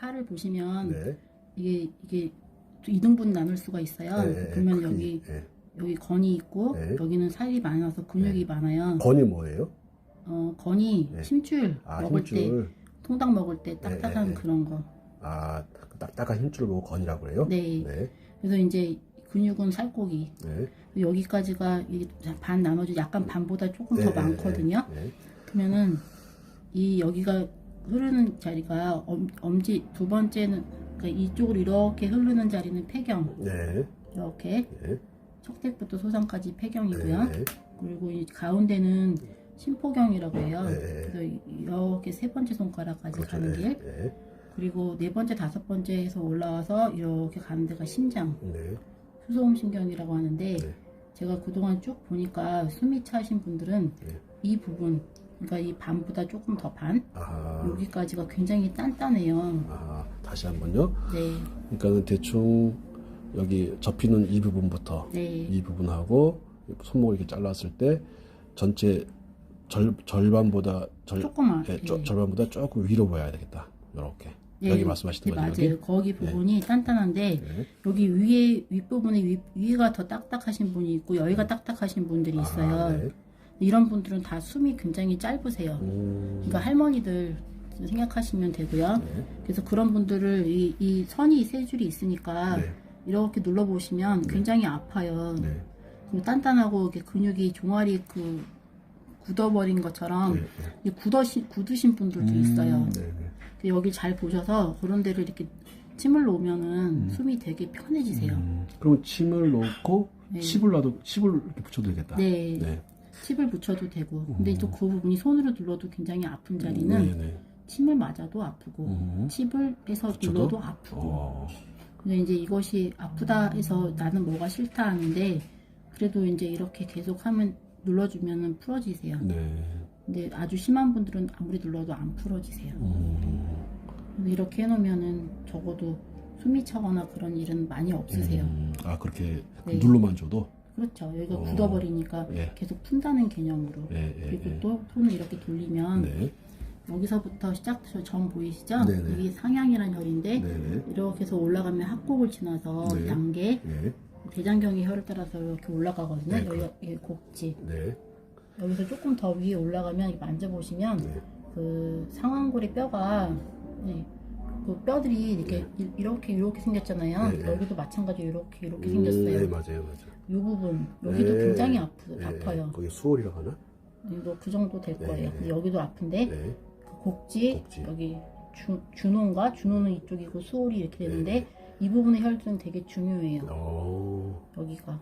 팔을 보시면 네. 이게 2등분 나눌 수가 있어요. 네, 보면 크기. 네. 여기 건이 있고 네. 여기는 살이 많아서 근육이 많아요. 건이 뭐예요? 건이 네. 힘줄 먹을 힘줄. 때 통닭 먹을 때 딱딱한 그런 거. 아, 딱딱한 힘줄 보고 건이라고 그래요? 네. 네. 그래서 이제 근육은 살코기. 네. 여기까지가 이게 반 나눠져 약간 반보다 조금 네, 더 네, 많거든요. 네. 그러면은 이 여기가 흐르는 자리가 엄지 두 번째는 그러니까 이쪽으로 이렇게 흐르는 자리는 폐경. 네. 이렇게 네. 척대부터 소상까지 폐경이고요. 네. 그리고 이 가운데는 심포경이라고 해요. 네. 그래서 이렇게 세 번째 손가락까지 그렇죠. 가는 길. 네. 그리고 네 번째, 다섯 번째에서 올라와서 이렇게 가는 데가 심장. 네. 수소음신경이라고 하는데 네. 제가 그동안 쭉 보니까 숨이 차신 분들은 네. 이 부분, 그러니까 이 반보다 조금 더 반, 아. 여기까지가 굉장히 단단해요. 아, 다시 한번요. 네, 그러니까는 대충 여기 접히는 이 부분부터 네, 이 부분하고 손목을 이렇게 잘랐을 때 전체 절반보다 조금만, 네. 절반보다 조금 위로 보여야 되겠다. 이렇게. 네, 여기 말씀하시는 네, 거죠? 맞아요. 거기 부분이 단단한데 네. 여기 위에 윗부분에 위가 더 딱딱하신 분이 있고 여기가 딱딱하신 분들이 있어요. 아, 네. 이런 분들은 다 숨이 굉장히 짧으세요. 그러니까 할머니들 생각하시면 되고요. 네. 그래서 그런 분들을 이 선이 세 줄이 있으니까 네. 이렇게 눌러보시면 굉장히 아파요. 네. 그리고 단단하고 이렇게 근육이 종아리 굳어버린 것처럼 네. 이게 굳으신 분들도 있어요. 네. 네. 근데 여기 잘 보셔서 그런 데를 이렇게 침을 놓으면은 숨이 되게 편해지세요. 그럼 침을 놓고 네. 칩을 이렇게 붙여도 되겠다. 네. 네. 칩을 붙여도 되고. 근데 또 그 부분이 손으로 눌러도 굉장히 아픈 자리는 네, 네. 침을 맞아도 아프고 칩을 해서 눌러도 아프고. 근데 이제 이것이 아프다 해서 나는 뭐가 싫다 하는데 그래도 이제 이렇게 계속 하면 눌러주면은 풀어지세요. 네. 근데 아주 심한 분들은 아무리 눌러도 안 풀어지세요. 그래서 이렇게 해놓으면은 적어도 숨이 차거나 그런 일은 많이 없으세요. 아, 그렇게 네. 눌러만 줘도? 그렇죠. 여기가 굳어버리니까 예. 계속 푼다는 개념으로. 예, 예, 그리고 예. 또 손을 이렇게 돌리면 네. 여기서부터 시작해서 점 보이시죠? 네네. 이게 상향이라는 혈인데 네네. 이렇게 해서 올라가면 합곡을 지나서 네. 양계, 네. 대장경의 혈을 따라서 이렇게 올라가거든요. 네, 여기가 이게 곡지. 네. 여기서 조금 더 위에 올라가면 이렇게 만져보시면 네. 그 상완골의 뼈가 네, 그 뼈들이 이렇게 생겼잖아요. 네, 네. 여기도 마찬가지로 이렇게 생겼어요. 네, 맞아요. 이 부분 여기도 네. 굉장히 네. 아파요. 거기 수월이라고 하나? 이거 그 정도 될 네. 거예요. 근데 여기도 아픈데 네. 그 곡지 여기 준호는 이쪽이고 수월이 이렇게 되는데 이 부분의 혈흔 되게 중요해요. 여기가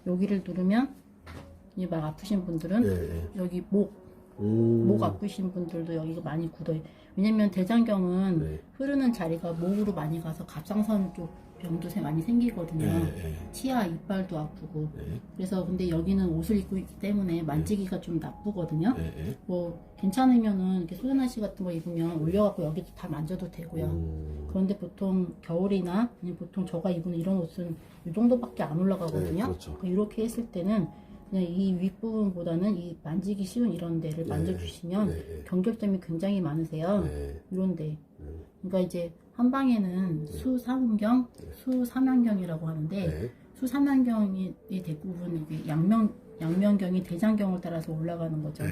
여기를 누르면 이제 막 아프신 분들은 네. 여기 목 아프신 분들도 여기가 많이 굳어요. 왜냐면 대장경은 네. 흐르는 자리가 목으로 많이 가서 갑상선 쪽 병도 많이 생기거든요. 네. 치아, 이빨도 아프고. 네. 그래서 근데 여기는 옷을 입고 있기 때문에 만지기가 좀 나쁘거든요. 네. 뭐 괜찮으면은 이렇게 소연아씨 같은 거 입으면 올려갖고 여기도 다 만져도 되고요. 그런데 보통 겨울이나 아니면 보통 저가 입은 이런 옷은 이 정도밖에 안 올라가거든요. 네, 그렇죠. 이렇게 했을 때는 그냥 이 윗부분보다는 이 만지기 쉬운 이런 데를 만져주시면 경결점이 굉장히 많으세요. 이런 데. 그러니까 이제 한방에는 수삼경, 수삼양경이라고 하는데 수삼양경의 대부분 이게 양면경이 대장경을 따라서 올라가는 거죠.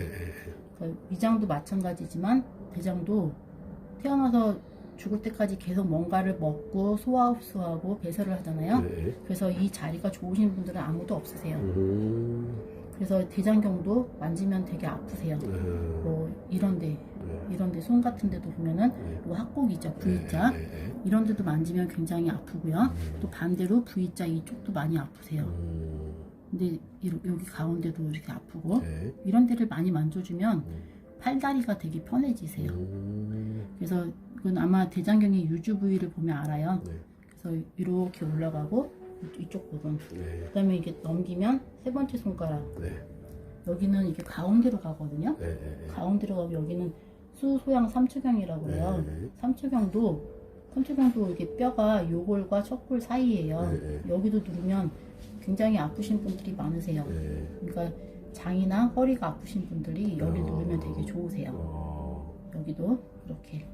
그러니까 위장도 마찬가지지만 대장도 태어나서 죽을 때까지 계속 뭔가를 먹고 소화 흡수하고 배설을 하잖아요. 그래서 이 자리가 좋으신 분들은 아무도 없으세요. 그래서 대장경도 만지면 되게 아프세요. 뭐 이런데 손 같은 데도 보면은 이거 합곡이죠. V자 이런 데도 만지면 굉장히 아프고요. 또 반대로 V자 이쪽도 많이 아프세요. 근데 여기 가운데도 이렇게 아프고 이런 데를 많이 만져주면 팔다리가 되게 편해지세요. 그래서 이건 아마 대장경의 유주 부위를 보면 알아요. 그래서 이렇게 올라가고 이쪽 부분. 그 다음에 이게 넘기면 세 번째 손가락. 여기는 이게 가운데로 가거든요. 가운데로 가면 여기는 수소양 삼초경이라고 해요. 삼초경도 이게 뼈가 요골과 척골 사이예요. 여기도 누르면 굉장히 아프신 분들이 많으세요. 그러니까 장이나 허리가 아프신 분들이 여기 누르면 되게 좋으세요. 여기도 이렇게.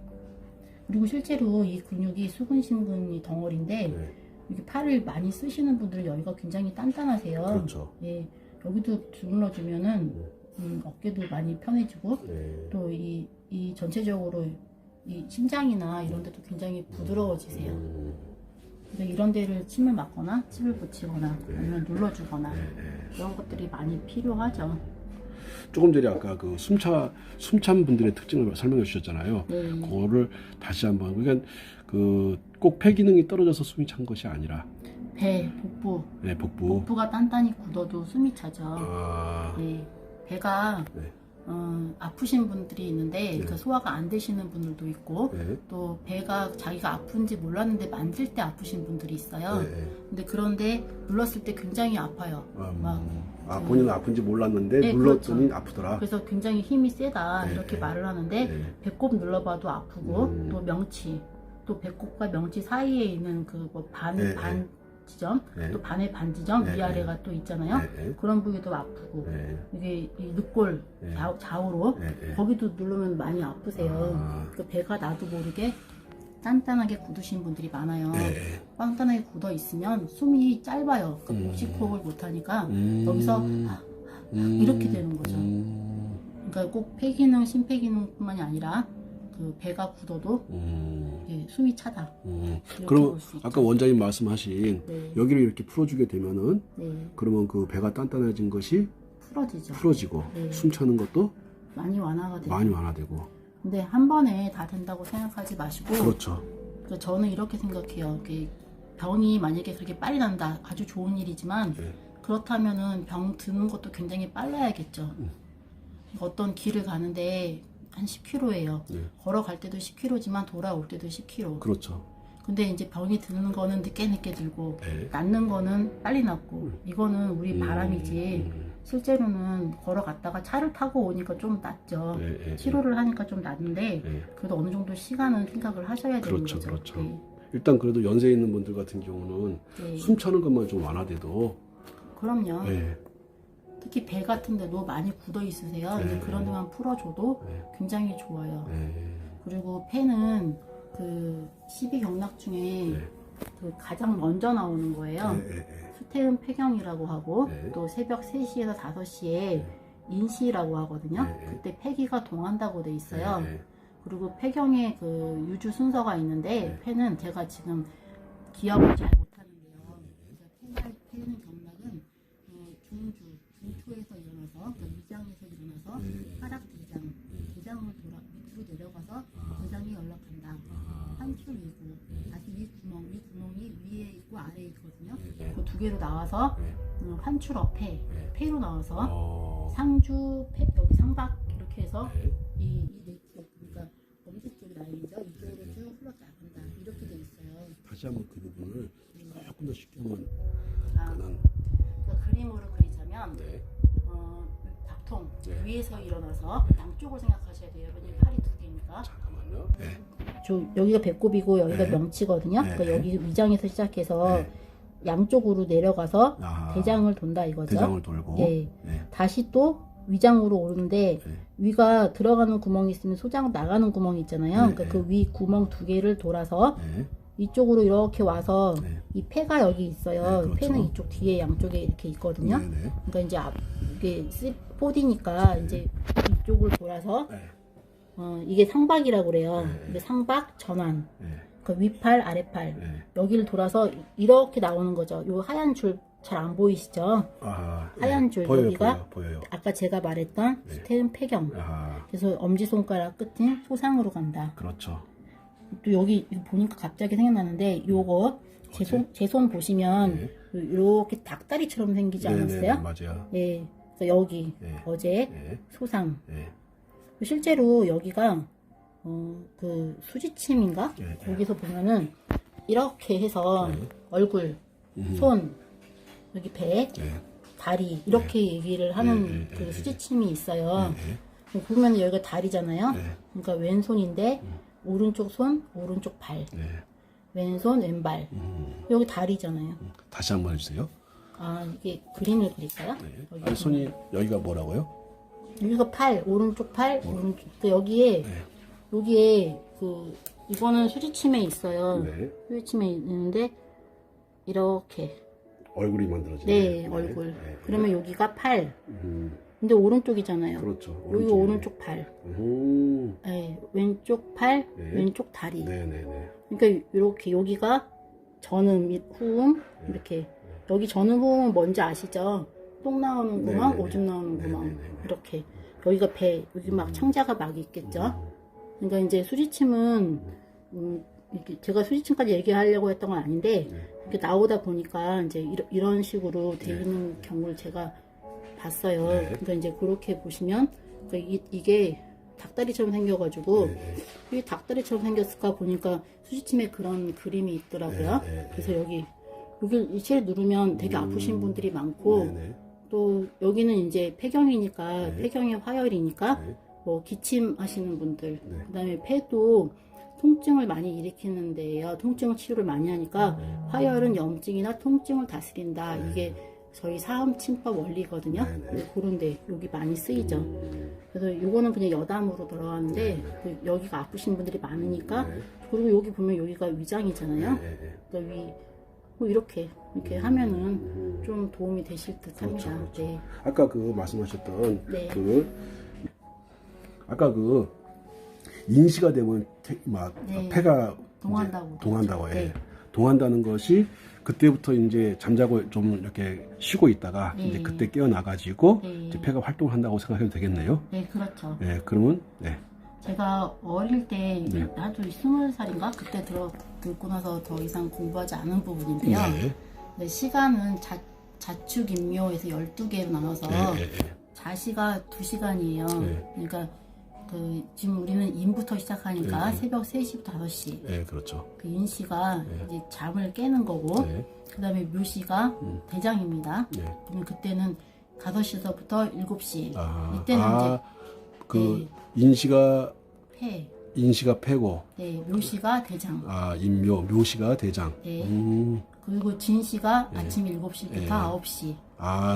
그리고 실제로 이 근육이 수근신근이 덩어리인데 네. 이게 팔을 많이 쓰시는 분들은 여기가 굉장히 단단하세요. 그렇죠. 예, 여기도 눌러주면은 어깨도 많이 편해지고 네. 또 이 전체적으로 이 심장이나 이런 데도 굉장히 부드러워지세요. 그래서 이런 데를 침을 맞거나 칩을 붙이거나 아니면 눌러주거나 이런 것들이 많이 필요하죠. 조금 전에 아까 그 숨찬 분들의 특징을 설명해 주셨잖아요. 네. 그거를 다시 한번 그러니까 그 꼭 폐 기능이 떨어져서 숨이 찬 것이 아니라 배, 복부. 네, 복부. 복부가 단단히 굳어도 숨이 차죠. 아, 네. 배가 네. 아프신 분들이 있는데 그 소화가 안 되시는 분들도 있고 네. 또 배가 자기가 아픈지 몰랐는데 만질 때 아프신 분들이 있어요. 네. 근데 그런데 눌렀을 때 굉장히 아파요. 본인은 아픈지 몰랐는데 네, 눌렀더니 그렇죠. 아프더라. 그래서 굉장히 힘이 세다 네, 이렇게 네. 말을 하는데 네. 배꼽 눌러봐도 아프고 또 명치 또 배꼽과 명치 사이에 있는 그 뭐 반 네, 지점 네. 또 반의 반 지점 네, 위아래가 또 있잖아요. 네. 그런 부위도 아프고 네. 이게 이 늑골 네. 좌우로 네. 거기도 누르면 많이 아프세요. 그 배가 나도 모르게 단단하게 굳으신 분들이 많아요. 네. 단단하게 굳어 있으면 숨이 짧아요. 그 복식호흡을 못하니까 여기서 이렇게 되는 거죠. 그러니까 꼭 폐기능, 심폐기능뿐만이 아니라 그 배가 굳어도 예, 숨이 차다. 이렇게 그럼 볼 수 있죠. 아까 원장님 말씀하신 네. 여기를 이렇게 풀어주게 되면은 네, 그러면 그 배가 단단해진 것이 풀어지죠. 풀어지고 네. 숨 차는 것도 많이 완화가 돼요. 많이 완화되고. 근데 한 번에 다 된다고 생각하지 마시고 그렇죠. 그러니까 저는 이렇게 생각해요. 이게 병이 만약에 그렇게 빨리 난다 아주 좋은 일이지만 네. 그렇다면은 병 드는 것도 굉장히 빨라야겠죠. 어떤 길을 가는데 한 10km예요. 네. 걸어갈 때도 10km지만 돌아올 때도 10km. 그렇죠. 근데 이제 병이 드는 거는 늦게 들고 네. 낫는 거는 빨리 낫고 이거는 우리 바람이지 실제로는 걸어갔다가 차를 타고 오니까 좀 낫죠. 네. 치료를 하니까 좀 낫는데 네. 그래도 어느 정도 시간은 생각을 하셔야 되는 그렇죠, 거죠. 그렇죠. 네. 일단 그래도 연세 있는 분들 같은 경우는 네. 숨 차는 것만 좀 완화돼도 그럼요. 네. 특히 배 같은 데도 많이 굳어 있으세요. 네. 이제 그런 데만 풀어줘도 네. 굉장히 좋아요. 네. 그리고 폐는 그 12경락 중에 네. 그 가장 먼저 나오는 거예요. 네. 수태음 폐경이라고 하고 네. 또 새벽 3시에서 5시에 인시라고 하거든요. 네. 그때 폐기가 동한다고 돼 있어요. 네. 그리고 폐경의 그 유주 순서가 있는데 네. 폐는 제가 지금 기억을 잘 못하는데요. 그래서 폐는 경락은 중초에서 일어나서 그 위장에서 일어나서 하락 대장, 대장을 돌아 밑으로 내려가서 대장에 연락한다. 환출 위구, 다시 위구멍이 위에 있고 아래에 있거든요. 그 두 개로 나와서 환출어 폐로 나와서 상주 폐, 여기 상박 이렇게 해서 이 네트 그러니까 엄지 쪽 라인이죠. 이쪽으로 쭉 흘러 나간다. 이렇게 돼 있어요. 다시 한번 그 부분을 조금 더 쉽게 한번 그 그림으로 그리자면 네. 닭통 네. 위에서 일어나서 양쪽을 생각하셔야 돼요. 왜냐면 팔이 두 개니까. 잠깐만요. 네. 여기가 배꼽이고 여기가 네. 명치거든요. 네. 그러니까 여기 위장에서 시작해서 네. 양쪽으로 내려가서 아, 대장을 돈다 이거죠. 대장을 돌고. 예. 네. 다시 또 위장으로 오르는데 네. 위가 들어가는 구멍이 있으면 소장 나가는 구멍이 있잖아요. 네. 그러니까 그 위 구멍 두 개를 돌아서 네. 이쪽으로 이렇게 와서 네. 이 폐가 여기 있어요. 네, 그렇죠. 폐는 이쪽 뒤에 양쪽에 이렇게 있거든요. 네. 네. 그러니까 이제 이게 4D니까 이제 이쪽을 돌아서 네. 이게 상박이라고 그래요. 네. 근데 상박 전환. 네. 그 윗팔 아랫팔 네. 여기를 돌아서 이렇게 나오는 거죠. 요 하얀 줄 잘 안 보이시죠? 아, 하얀 줄 보여요, 여기가 보여요. 아까 제가 말했던 네. 수태음 폐경. 아, 그래서 엄지손가락 끝은 소상으로 간다. 그렇죠. 또 여기 이거 보니까 갑자기 생각나는데 요거 제 손 보시면 네. 이렇게 닭다리처럼 생기지 않았어요? 네, 맞아요. 예. 그래서 여기 네. 어제 네. 소상. 네. 실제로 여기가 그 수지침인가? 네. 거기서 보면은 이렇게 해서 네. 얼굴, 손, 여기 배, 네. 다리 이렇게 얘기를 하는 그 수지침이 있어요. 보면 여기가 다리잖아요. 네. 그러니까 왼손인데 오른쪽 손, 오른쪽 발, 네. 왼손, 왼발. 여기 다리잖아요. 다시 한번 해주세요. 아 이게 그림을 그릴까요? 네. 여기 아니, 손이 여기가 뭐라고요? 여기가 팔, 오른쪽 팔, 오른쪽. 그러니까 여기에 네. 여기에 그 이거는 수지침에 있어요. 네. 수지침에 있는데 이렇게. 얼굴이 만들어지네. 네, 얼굴. 네. 그러면 여기가 팔. 근데 오른쪽이잖아요. 그렇죠. 여기 오른쪽 팔. 네, 왼쪽 팔, 네. 왼쪽 다리. 네네네. 그러니까 이렇게 여기가 전음 및 후음 이렇게. 여기 전음 후음은 뭔지 아시죠? 똥 나오는 구멍, 네네네. 오줌 나오는 구멍. 네네네. 이렇게. 여기가 배, 여기 막 창자가 막 있겠죠? 그러니까 이제 수지침은 이렇게 제가 수지침까지 얘기하려고 했던 건 아닌데 이렇게 나오다 보니까 이제 이런 식으로 돼 있는 경우를 제가 봤어요. 네. 그러니까 이제 그렇게 보시면 그러니까 이게 닭다리처럼 생겨가지고 이게 닭다리처럼 생겼을까 보니까 수지침에 그런 그림이 있더라고요. 그래서 여기 일체를 누르면 되게 아프신 분들이 많고 또 여기는 이제 폐경이니까 폐경의 화열이니까 뭐 기침 하시는 분들 그다음에 폐도 통증을 많이 일으키는데요. 통증 치료를 많이 하니까 화열은 염증이나 통증을 다스린다. 이게 저희 사음침법 원리거든요. 그런데 여기 많이 쓰이죠. 그래서 이거는 그냥 여담으로 들어가는데 여기가 아프신 분들이 많으니까 그리고 여기 보면 여기가 위장이잖아요. 그러니까 뭐 이렇게 하면은 좀 도움이 되실 듯합니다. 그렇죠, 그렇죠. 네. 아까 그 말씀하셨던 네. 아까 인시가 되면 네. 폐가 동한다고. 예. 네. 동한다는 것이 그때부터 이제 잠자고 좀 이렇게 쉬고 있다가 네. 이제 그때 깨어나가지고 네. 이제 폐가 활동한다고 생각해도 되겠네요. 네, 그렇죠. 예, 그러면 제가 어릴 때 네. 나도 20살인가 그때 듣고 나서 더 이상 공부하지 않은 부분인데요. 네, 시간은 자축인묘에서 12개로 나눠서 자시가 2시간이에요. 그러니까 지금 우리는 인부터 시작하니까 새벽 3시부터 5시. 네, 그렇죠. 그 인시가 이제 잠을 깨는 거고, 그 다음에 묘시가 대장입니다. 그러면 그때는 5시서부터 7시. 이때는 이제 인시가 폐고, 묘시가 대장. 묘시가 대장. 그리고 진시가 아침 7시부터 9시.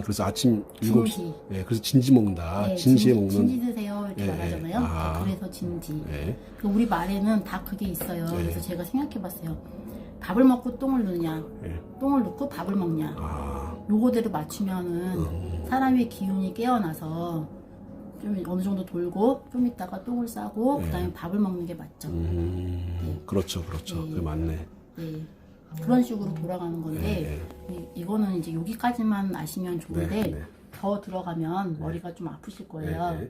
그래서 아침 진지. 7시. 그래서 진지 먹는다. 네, 진시에 먹는. 진지 드세요 이렇게 말하잖아요. 그래서 진지. 우리 말에는 다 그게 있어요. 그래서 제가 생각해봤어요. 밥을 먹고 똥을 누느냐, 똥을 넣고 밥을 먹냐. 요거대로 맞추면은 사람의 기운이 깨어나서 좀 어느 정도 돌고 좀 있다가 똥을 싸고 그다음에 밥을 먹는 게 맞죠. 그렇죠. 그게 맞네. 그런 식으로 돌아가는 건데 이거는 이제 여기까지만 아시면 좋은데 더 들어가면 머리가 좀 아프실 거예요.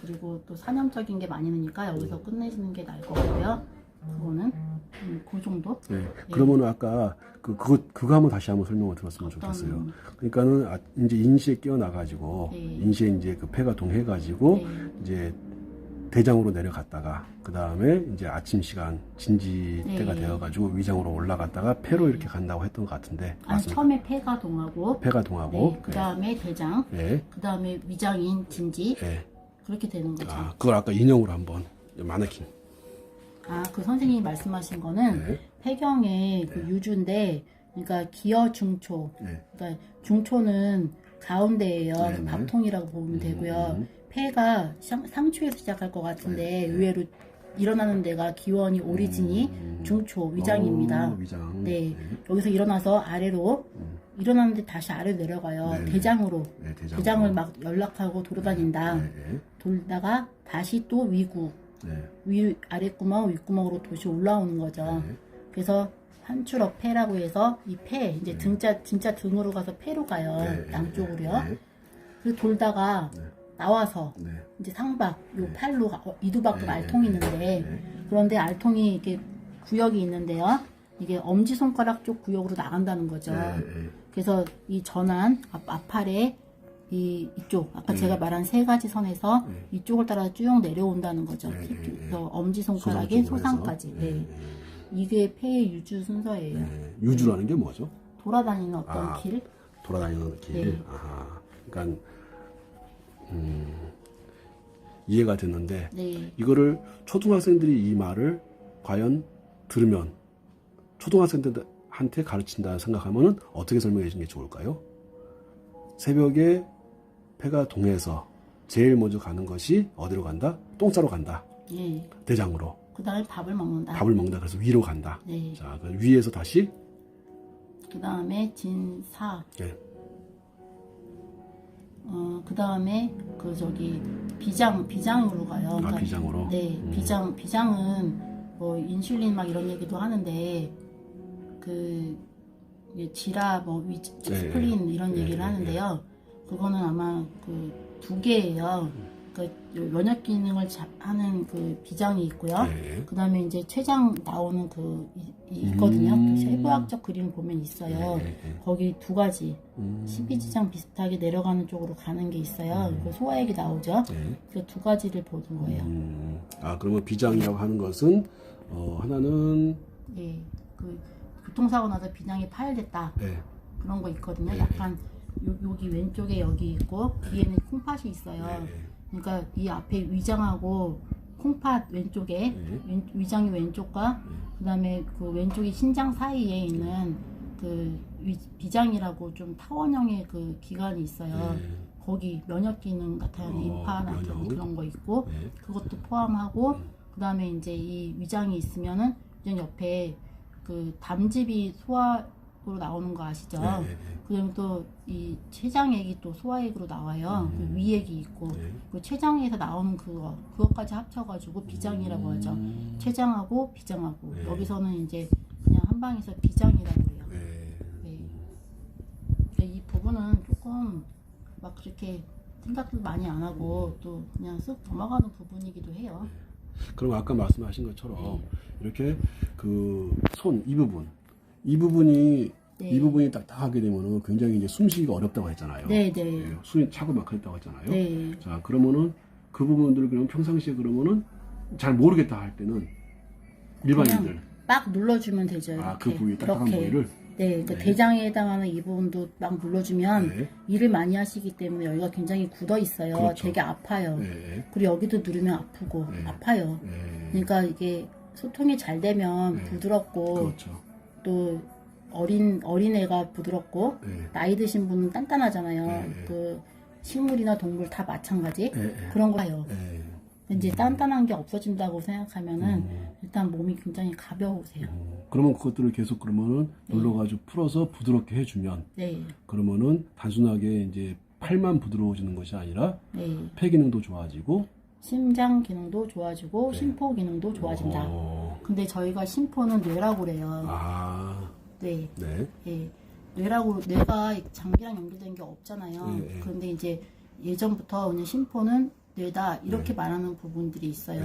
그리고 또 산염적인 게 많이 나니까 여기서 끝내시는 게 나을 것 같고요. 그거는 그 정도. 그러면 아까 그거 한번 다시 한번 설명을 들었으면 좋겠어요. 그러니까는 이제 인시에 깨어나가지고 인시에 이제 그 폐가 동해가지고 이제 대장으로 내려갔다가 그 다음에 이제 아침 시간 진지 때가 되어가지고 위장으로 올라갔다가 폐로 이렇게 간다고 했던 것 같은데. 아니, 처음에 폐가 동하고 그 다음에 대장, 그 다음에 위장인 진지 그렇게 되는 거죠. 그걸 아까 인형으로 한번 마네킹. 그 선생님이 말씀하신 거는 폐경의 그 유주인데, 그러니까 기어 중초. 그러니까 중초는 가운데예요. 밥통이라고 보면 되고요. 폐가 상초에서 시작할 것 같은데 의외로 일어나는 데가 기원이 오리진이 중초 위장입니다. 위장. 여기서 일어나서 아래로 일어나는데 다시 아래로 내려가요. 대장으로. 대장을 막 연락하고 돌아다닌다. 돌다가 다시 또 위구. 아랫구멍, 윗구멍으로 도시 올라오는 거죠. 그래서 한추럭 폐라고 해서 이 폐, 이제 진짜 등으로 가서 폐로 가요. 양쪽으로요. 그래서 돌다가 나와서 이제 상박, 요 팔로 이두박도 알통이 있는데 그런데 알통이 이렇게 구역이 있는데요. 이게 엄지손가락 쪽 구역으로 나간다는 거죠. 그래서 이 전환, 앞팔에 이쪽 아까 제가 말한 3가지 선에서 이쪽을 따라 쭉 내려온다는 거죠. 그래서 엄지손가락인 소상까지. 이게 폐의 유주 순서예요. 유주라는 게 뭐죠? 돌아다니는 어떤 길. 돌아다니는 길. 그러니까 이해가 됐는데 이거를 초등학생들이 이 말을 과연 들으면 초등학생들한테 가르친다 생각하면은 어떻게 설명해 주는 게 좋을까요? 새벽에 폐가 동해서 제일 먼저 가는 것이 어디로 간다? 똥 싸러 간다. 대장으로. 그 다음에 밥을 먹는다. 밥을 먹는다. 그래서 위로 간다. 네. 자, 그 위에서 다시. 그 다음에 진사. 네. 그 다음에 그 저기 비장으로 가요. 아, 그러니까 비장으로. 네, 비장은 뭐 인슐린 막 이런 얘기도 하는데 그 지라 뭐 스프린 이런 얘기를 하는데요. 그거는 아마 그 두 개예요. 그 면역 기능을 하는 그 비장이 있고요. 그 다음에 이제 췌장 나오는 있거든요. 그 세부학적 그림 보면 있어요. 거기 두 가지 12지장 비슷하게 내려가는 쪽으로 가는 게 있어요. 그 소화액이 나오죠. 그 두 가지를 보는 거예요. 아, 그러면 비장이라고 하는 것은 하나는 예, 그 교통사고 나서 비장이 파열됐다. 그런 거 있거든요. 약간 여기 왼쪽에 여기 있고 뒤에는 콩팥이 있어요. 그러니까 이 앞에 위장하고 콩팥 왼쪽에 위장이 왼쪽과 그 다음에 그 왼쪽이 신장 사이에 있는 그 비장이라고 좀 타원형의 그 기관이 있어요. 거기 면역 기능 나타나는 인파 나타나는 그런 거 있고 그것도 포함하고 그 다음에 이제 이 위장이 있으면은 위장 옆에 그 담즙이 소화로 나오는 거 아시죠? 그다음에 또 이 췌장액이 또 소화액으로 나와요. 그 위액이 있고 그 췌장에서 나오는 그것까지 합쳐가지고 비장이라고 하죠. 췌장하고 비장하고 여기서는 이제 그냥 한 방에서 비장이라고 해요. 이 부분은 조금 막 그렇게 생각도 많이 안 하고 또 그냥 쓱 넘어가는 부분이기도 해요. 그럼 아까 말씀하신 것처럼 이렇게 그 손 이 부분이 이 부분이 딱딱하게 되면은 굉장히 이제 숨쉬기가 어렵다고 했잖아요. 숨이 차고 막혔다고 했잖아요. 자, 그러면은 그 부분들을 그럼 평상시에 그러면은 잘 모르겠다 할 때는 일반인들 막 눌러주면 되죠. 이렇게. 아, 그 부위 딱딱한 부위를. 그러니까 대장에 해당하는 이 부분도 막 눌러주면 일을 많이 하시기 때문에 여기가 굉장히 굳어 있어요. 그렇죠. 되게 아파요. 그리고 여기도 누르면 아프고 아파요. 그러니까 이게 소통이 잘 되면 부드럽고 또 어린애가 부드럽고 나이 드신 분은 단단하잖아요. 그 식물이나 동물 다 마찬가지 그런 거예요. 이제 단단한 게 없어진다고 생각하면은 일단 몸이 굉장히 가벼우세요. 그러면 그것들을 계속 그러면은 눌러가지고 풀어서 부드럽게 해주면 그러면은 단순하게 이제 팔만 부드러워지는 것이 아니라 폐 기능도 좋아지고 심장 기능도 좋아지고 심포 기능도 좋아진다. 근데 저희가 심포는 뇌라고 그래요. 뇌가 장기랑 연결된 게 없잖아요. 그런데 이제 예전부터 그냥 심포는 뇌다 이렇게 말하는 부분들이 있어요.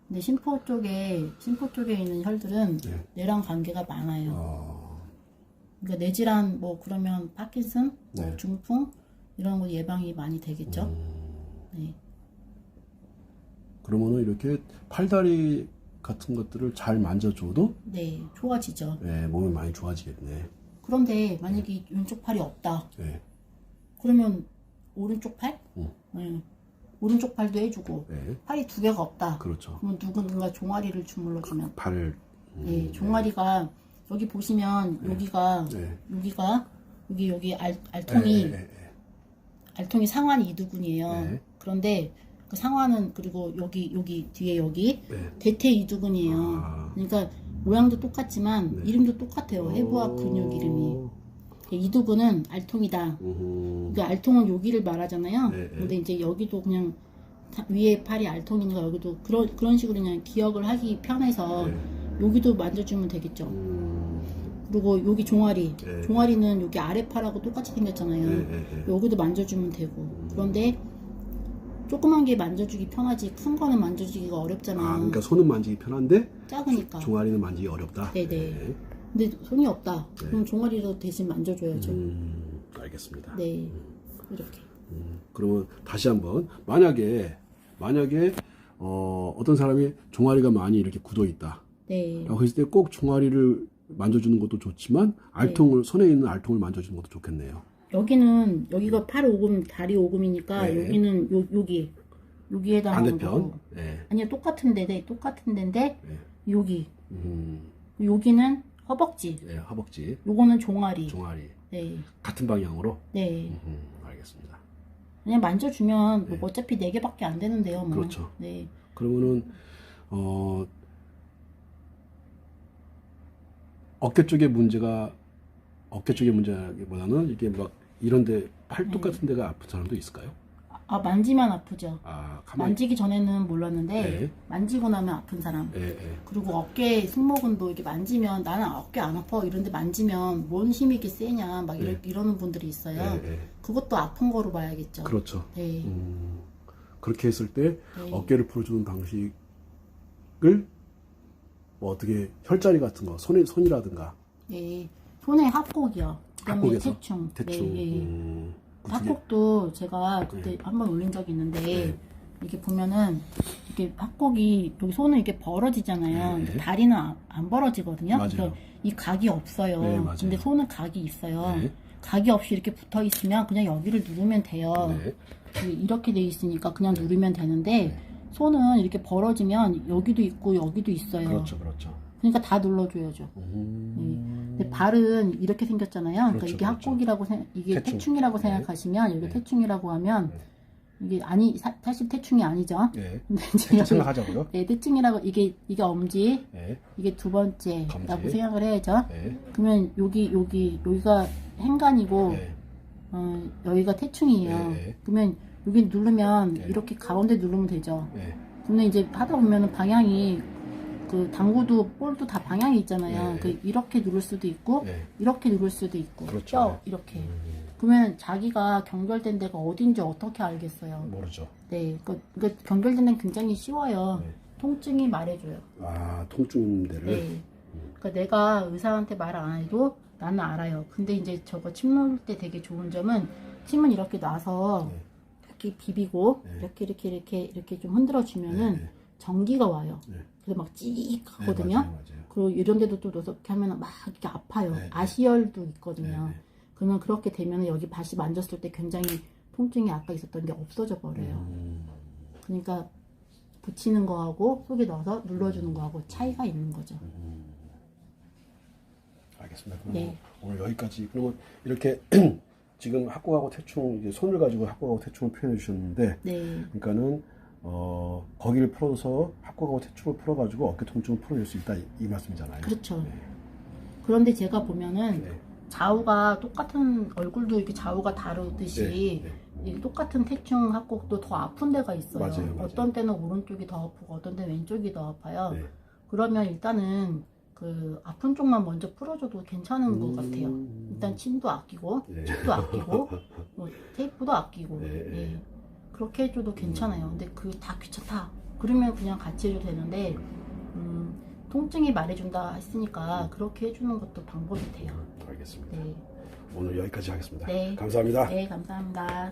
근데 심포 쪽에 있는 혈들은 뇌랑 관계가 많아요. 그러니까 뇌질환 뭐 그러면 파킨슨, 뭐 중풍 이런 거 예방이 많이 되겠죠. 그러면은 이렇게 팔다리 같은 것들을 잘 만져줘도 좋아지죠. 몸이 많이 좋아지겠네. 그런데 만약에 왼쪽 팔이 없다. 그러면 오른쪽 팔? 오른쪽 팔도 해주고 팔이 두 개가 없다. 그러면 누군가 종아리를 주물러주면 팔을 종아리가 여기 보시면 여기가 여기 알통이 상완 이두근이에요. 그런데 그 상완은 그리고 여기 뒤에 여기 대퇴 이두근이에요. 그러니까 모양도 똑같지만 이름도 똑같아요. 해부학 근육 이름이. 이두근은 알통이다. 그러니까 알통은 여기를 말하잖아요. 근데 이제 여기도 그냥 위에 팔이 알통이니까 여기도 그런 식으로 그냥 기억을 하기 편해서 여기도 만져주면 되겠죠. 그리고 여기 종아리는 여기 아래팔하고 똑같이 생겼잖아요. 여기도 만져주면 되고. 그런데 조그만 게 만져주기 편하지 큰 거는 만져주기가 어렵잖아요. 그러니까 손은 만지기 편한데 작으니까 종아리는 만지기 어렵다. 근데 손이 없다. 그럼 종아리로 대신 만져줘야죠. 알겠습니다. 이렇게. 그러면 다시 한번 만약에 어떤 사람이 종아리가 많이 이렇게 굳어 있다. 라고 했을 때 꼭 종아리를 만져주는 것도 좋지만 손에 있는 알통을 만져주는 것도 좋겠네요. 여기가 팔 오금, 다리 오금이니까 여기는 여기 해당하는 거고. 아니요, 똑같은 데인데 여기. 여기는 허벅지. 허벅지. 요거는 종아리. 같은 방향으로. 알겠습니다. 그냥 만져주면 뭐 어차피 4개밖에 안 되는데요. 뭐. 그러면은 어깨 쪽의 문제라기보다는 이게 막 이런데 팔뚝 같은 데가 아픈 사람도 있을까요? 아, 만지면 아프죠. 가만히. 만지기 전에는 몰랐는데 네. 만지고 나면 아픈 사람. 네. 그리고 어깨 승모근도 이렇게 만지면 나는 어깨 안 아파 이런데 만지면 뭔 힘이 이렇게 세냐 막 이러는 분들이 있어요. 그것도 아픈 거로 봐야겠죠. 그렇죠. 네. 그렇게 했을 때 어깨를 풀어주는 방식을 뭐 어떻게 혈자리 같은 거 손이라든가. 네. 손에 합곡이요. 그다음에 합곡에서? 태충. 대충. 네. 합곡도 제가 그때 한번 올린 적이 있는데 이게 보면은 이게 합곡이 여기 손은 이렇게 벌어지잖아요. 다리는 안 벌어지거든요. 맞아요. 이 각이 없어요. 네, 맞아요. 근데 손은 각이 있어요. 각이 없이 이렇게 붙어 있으면 그냥 여기를 누르면 돼요. 이렇게 돼 있으니까 그냥 누르면 되는데 손은 이렇게 벌어지면 여기도 있고 여기도 있어요. 그렇죠. 그러니까 다 눌러줘야죠. 근데 발은 이렇게 생겼잖아요. 그러니까 이게 합곡이라고 이게 태충이라고 생각하시면 여기 태충이라고 하면 이게 사실 태충이 아니죠. 근데 이제 생각하자고요. 네, 태충이라고 이게 엄지, 이게 두 번째라고 생각을 해야죠. 그러면 여기가 행간이고 여기가 태충이에요. 그러면 여기 누르면 이렇게 가운데 누르면 되죠. 근데 이제 하다 보면은 방향이 그 당구도 볼도 다 방향이 있잖아요. 그 이렇게 누를 수도 있고 이렇게 누를 수도 있고 그렇죠. 이렇게. 그러면 자기가 경결된 데가 어딘지 어떻게 알겠어요? 모르죠. 네, 그러니까 경결된 데는 굉장히 쉬워요. 통증이 말해줘요. 통증 데를. 네. 그러니까 내가 의사한테 말 안 해도 나는 알아요. 근데 이제 저거 침 놓을 때 되게 좋은 점은 침은 이렇게 놔서 이렇게 비비고 이렇게 좀 흔들어 주면은 전기가 와요. 그래서 막 찍 하거든요. 맞아요. 그리고 이런 데도 또 이렇게 하면 막 이렇게 아파요. 아시열도 있거든요. 그러면 그렇게 되면 여기 다시 만졌을 때 굉장히 통증이 아까 있었던 게 없어져 버려요. 그러니까 붙이는 거하고 속에 넣어서 눌러주는 거하고 차이가 있는 거죠. 알겠습니다. 그럼 오늘 여기까지. 그러면 이렇게 지금 합곡하고 태충, 이제 손을 가지고 합곡하고 태충을 표현해 주셨는데, 그러니까는 거기를 풀어서 합곡하고 태충을 풀어가지고 어깨 통증을 풀어낼 수 있다 이 말씀이잖아요. 그렇죠. 그런데 제가 보면은 좌우가 똑같은 얼굴도 이렇게 좌우가 다르듯이 이 똑같은 태충 합곡도 더 아픈 데가 있어요. 맞아요. 어떤 때는 오른쪽이 더 아프고 어떤 때는 왼쪽이 더 아파요. 그러면 일단은 그 아픈 쪽만 먼저 풀어줘도 괜찮은 것 같아요. 일단 침도 아끼고 칩도 아끼고 뭐 테이프도 아끼고 그렇게 해줘도 괜찮아요. 근데 그 다 귀찮다 그러면 그냥 같이 해도 되는데 통증이 말해준다 했으니까 그렇게 해주는 것도 방법이 돼요. 알겠습니다. 오늘 여기까지 하겠습니다. 감사합니다. 네, 감사합니다.